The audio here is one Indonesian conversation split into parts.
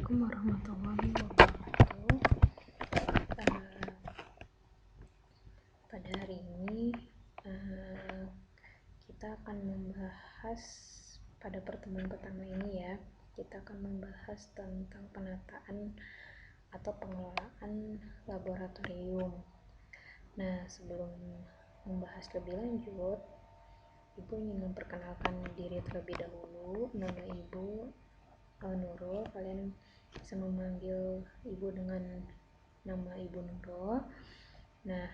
Assalamualaikum warahmatullahi wabarakatuh. Pada hari ini kita akan membahas, pada pertemuan pertama ini ya, kita akan membahas tentang penataan atau pengelolaan laboratorium. Nah, sebelum membahas lebih lanjut, Ibu ingin memperkenalkan diri terlebih dahulu. Nama Ibu Nurul, kalian bisa memanggil Ibu dengan nama Ibu Nurul. Nah,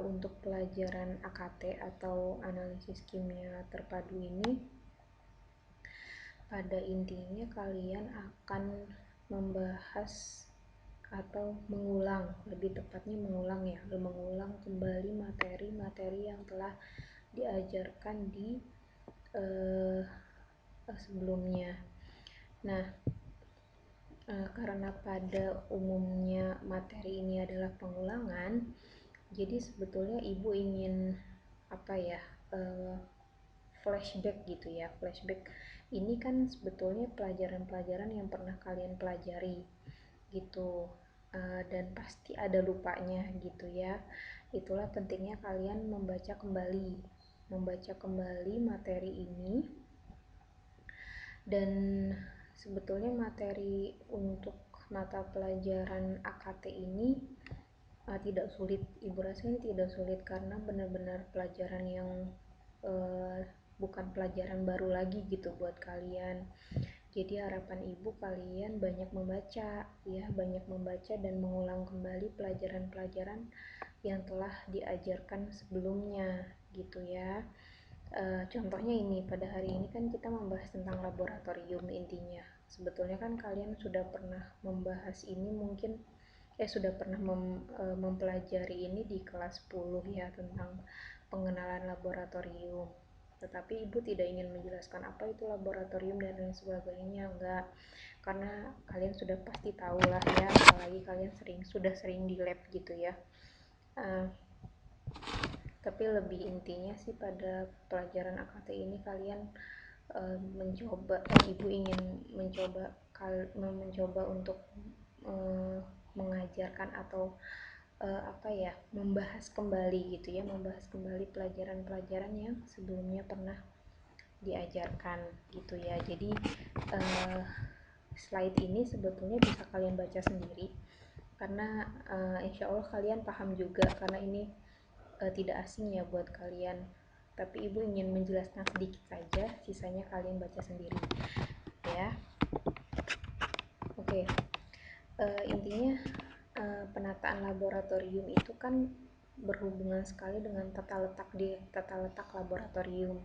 untuk pelajaran AKT atau analisis kimia terpadu ini, pada intinya kalian akan membahas atau mengulang, lebih tepatnya mengulang kembali materi-materi yang telah diajarkan di sebelumnya. Nah, karena pada umumnya materi ini adalah pengulangan, jadi sebetulnya Ibu ingin flashback gitu ya. Flashback ini kan sebetulnya pelajaran-pelajaran yang pernah kalian pelajari gitu, dan pasti ada lupanya gitu ya. Itulah pentingnya kalian membaca kembali materi ini. Dan sebetulnya materi untuk mata pelajaran AKT ini tidak sulit. Ibu rasa ini tidak sulit karena benar-benar pelajaran yang bukan pelajaran baru lagi gitu buat kalian. Jadi harapan Ibu kalian banyak membaca dan mengulang kembali pelajaran-pelajaran yang telah diajarkan sebelumnya gitu ya. Contohnya ini, pada hari ini kan kita membahas tentang laboratorium. Intinya sebetulnya kan kalian sudah pernah membahas ini, mungkin sudah pernah mempelajari ini di kelas 10 ya, tentang pengenalan laboratorium. Tetapi Ibu tidak ingin menjelaskan apa itu laboratorium dan lain sebagainya, enggak, karena kalian sudah pasti tahu lah ya, apalagi kalian sudah sering di lab gitu ya. Tapi lebih intinya sih pada pelajaran AKT ini kalian Ibu ingin mencoba untuk mengajarkan atau membahas kembali gitu ya, membahas kembali pelajaran-pelajaran yang sebelumnya pernah diajarkan gitu ya. Jadi slide ini sebetulnya bisa kalian baca sendiri karena insya Allah kalian paham juga, karena ini tidak asing ya buat kalian. Tapi Ibu ingin menjelaskan sedikit saja, sisanya kalian baca sendiri ya. Oke. Intinya penataan laboratorium itu kan berhubungan sekali dengan tata letak laboratorium.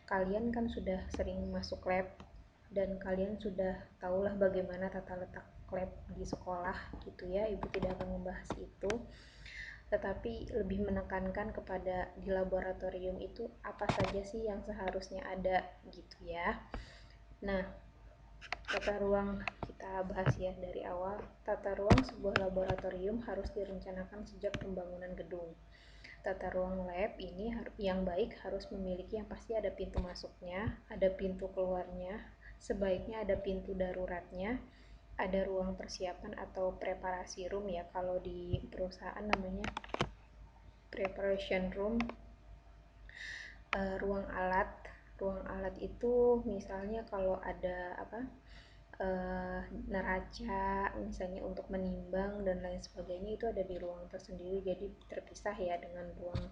Kalian kan sudah sering masuk lab dan kalian sudah tahulah bagaimana tata letak lab di sekolah gitu ya. Ibu tidak akan membahas itu, tetapi lebih menekankan kepada di laboratorium itu apa saja sih yang seharusnya ada gitu ya. Nah, tata ruang kita bahas ya dari awal. Tata ruang sebuah laboratorium harus direncanakan sejak pembangunan gedung. Tata ruang lab ini yang baik harus memiliki yang pasti ada pintu masuknya, ada pintu keluarnya, sebaiknya ada pintu daruratnya, ada ruang persiapan atau preparasi room ya, kalau di perusahaan namanya preparation room. Ruang alat itu misalnya kalau ada neraca misalnya untuk menimbang dan lain sebagainya, itu ada di ruang tersendiri, jadi terpisah ya dengan ruang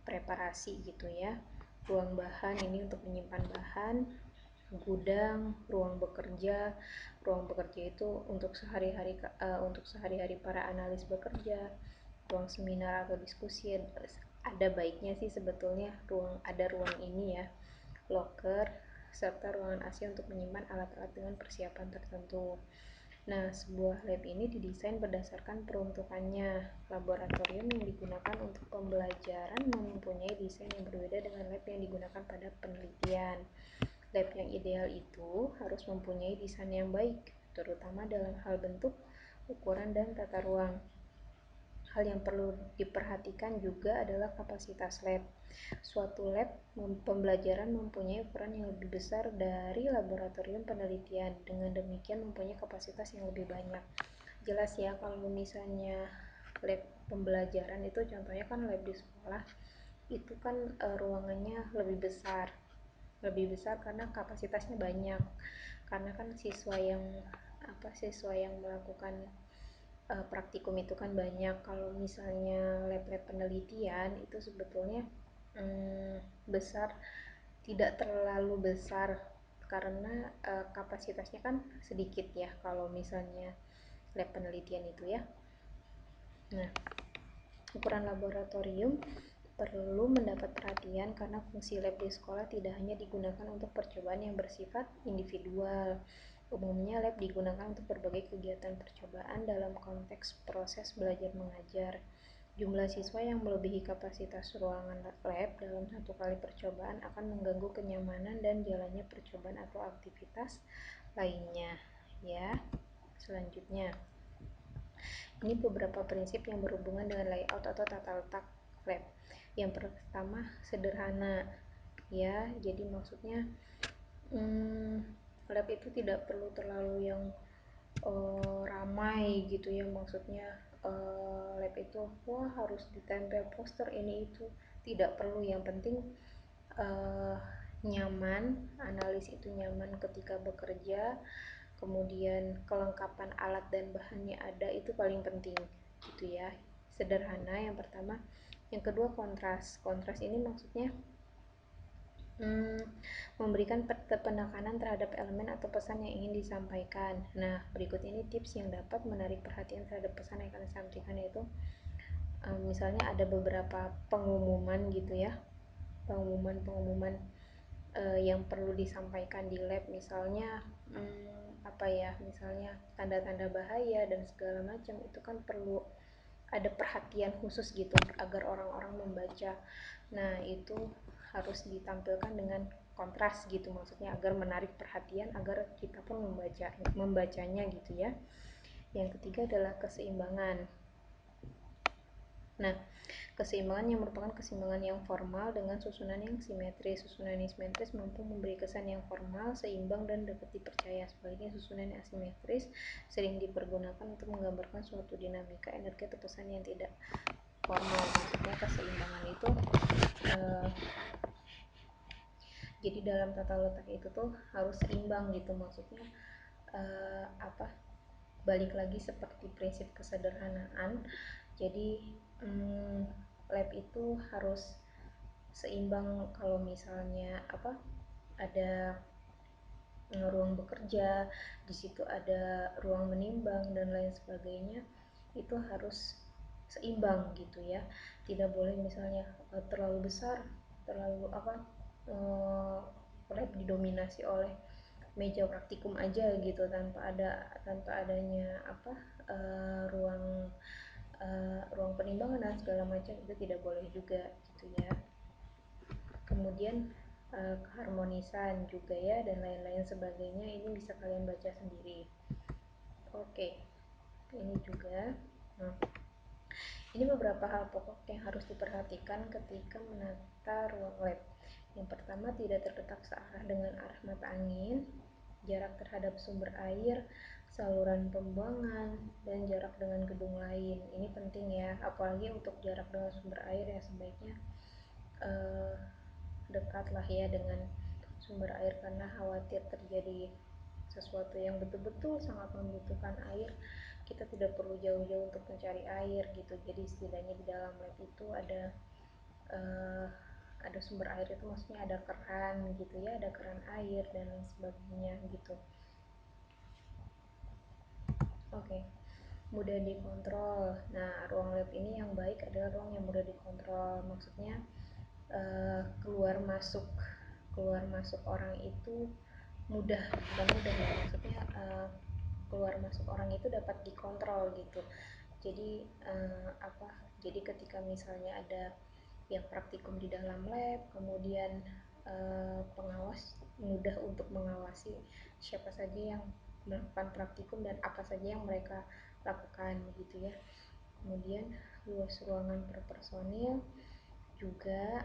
preparasi gitu ya. Ruang bahan ini untuk menyimpan bahan. Gudang, ruang bekerja itu untuk sehari-hari para analis bekerja. Ruang seminar atau diskusi, ada baiknya sih sebetulnya ada ruang ini ya, loker, serta ruangan AC untuk menyimpan alat-alat dengan persiapan tertentu. Nah, sebuah lab ini didesain berdasarkan peruntukannya. Laboratorium yang digunakan untuk pembelajaran mempunyai desain yang berbeda dengan lab yang digunakan pada penelitian. Lab yang ideal itu harus mempunyai desain yang baik, terutama dalam hal bentuk, ukuran, dan tata ruang. Hal yang perlu diperhatikan juga adalah kapasitas lab. Suatu lab pembelajaran mempunyai ukuran yang lebih besar dari laboratorium penelitian. Dengan demikian mempunyai kapasitas yang lebih banyak. Jelas ya, kalau misalnya lab pembelajaran itu contohnya kan lab di sekolah, itu kan ruangannya lebih besar karena kapasitasnya banyak, karena kan siswa yang melakukan praktikum itu kan banyak. Kalau misalnya lab-lab penelitian itu sebetulnya besar, tidak terlalu besar karena kapasitasnya kan sedikit ya kalau misalnya lab penelitian itu ya. Nah, ukuran laboratorium perlu mendapat perhatian karena fungsi lab di sekolah tidak hanya digunakan untuk percobaan yang bersifat individual. Umumnya lab digunakan untuk berbagai kegiatan percobaan dalam konteks proses belajar mengajar. Jumlah siswa yang melebihi kapasitas ruangan lab dalam satu kali percobaan akan mengganggu kenyamanan dan jalannya percobaan atau aktivitas lainnya. Ya, selanjutnya. Ini beberapa prinsip yang berhubungan dengan layout atau tata letak lab. Yang pertama, sederhana. Ya, jadi maksudnya lab itu tidak perlu terlalu yang ramai gitu ya. Maksudnya lab itu wah harus ditempel poster ini itu, tidak perlu. Yang penting nyaman, analis itu nyaman ketika bekerja, kemudian kelengkapan alat dan bahannya ada, itu paling penting gitu ya. Sederhana yang pertama. Yang kedua, kontras ini maksudnya memberikan penekanan terhadap elemen atau pesan yang ingin disampaikan. Nah, berikut ini tips yang dapat menarik perhatian terhadap pesan yang akan disampaikan, yaitu misalnya ada beberapa pengumuman gitu ya, pengumuman yang perlu disampaikan di lab, misalnya misalnya tanda-tanda bahaya dan segala macam, itu kan perlu ada perhatian khusus gitu agar orang-orang membaca. Nah, itu harus ditampilkan dengan kontras gitu, maksudnya agar menarik perhatian, agar kita pun membacanya gitu ya. Yang ketiga adalah keseimbangan. Nah, keseimbangan yang merupakan keseimbangan yang formal dengan susunan yang simetris. Susunan yang simetris mampu memberi kesan yang formal, seimbang, dan dapat dipercaya. Sebaliknya, susunan yang asimetris sering dipergunakan untuk menggambarkan suatu dinamika, energi, atau pesan yang tidak formal. Maksudnya keseimbangan itu jadi dalam tata letak itu tuh harus seimbang gitu. Maksudnya balik lagi seperti prinsip kesederhanaan. Jadi lab itu harus seimbang. Kalau misalnya ada ruang bekerja, di situ ada ruang menimbang dan lain sebagainya, itu harus seimbang gitu ya. Tidak boleh misalnya terlalu besar, terlalu lab didominasi oleh meja praktikum aja gitu, tanpa adanya ruang penimbangan dan segala macam, itu tidak boleh juga gitu ya. Kemudian keharmonisan juga ya, dan lain-lain sebagainya, ini bisa kalian baca sendiri. Oke, ini juga. Ini beberapa hal pokok yang harus diperhatikan ketika menata ruang lab. Yang pertama, tidak terletak searah dengan arah mata angin, jarak terhadap sumber air, saluran pembuangan, dan jarak dengan gedung lain. Ini penting ya, apalagi untuk jarak dengan sumber air ya, sebaiknya dekatlah ya dengan sumber air, karena khawatir terjadi sesuatu yang betul-betul sangat membutuhkan air, kita tidak perlu jauh-jauh untuk mencari air gitu. Jadi setidaknya di dalam lab itu ada sumber air, itu maksudnya ada keran gitu ya, ada keran air dan lain sebagainya gitu. Oke. Mudah dikontrol. Nah, ruang lab ini yang baik adalah ruang yang mudah dikontrol. Maksudnya keluar masuk orang itu mudah, bukan mudah ya, maksudnya keluar masuk orang itu dapat dikontrol gitu. Jadi jadi ketika misalnya ada yang praktikum di dalam lab, kemudian pengawas mudah untuk mengawasi siapa saja yang melakukan praktikum dan apa saja yang mereka lakukan gitu ya. Kemudian luas ruangan per personil juga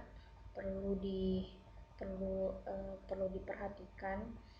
perlu di perlu diperhatikan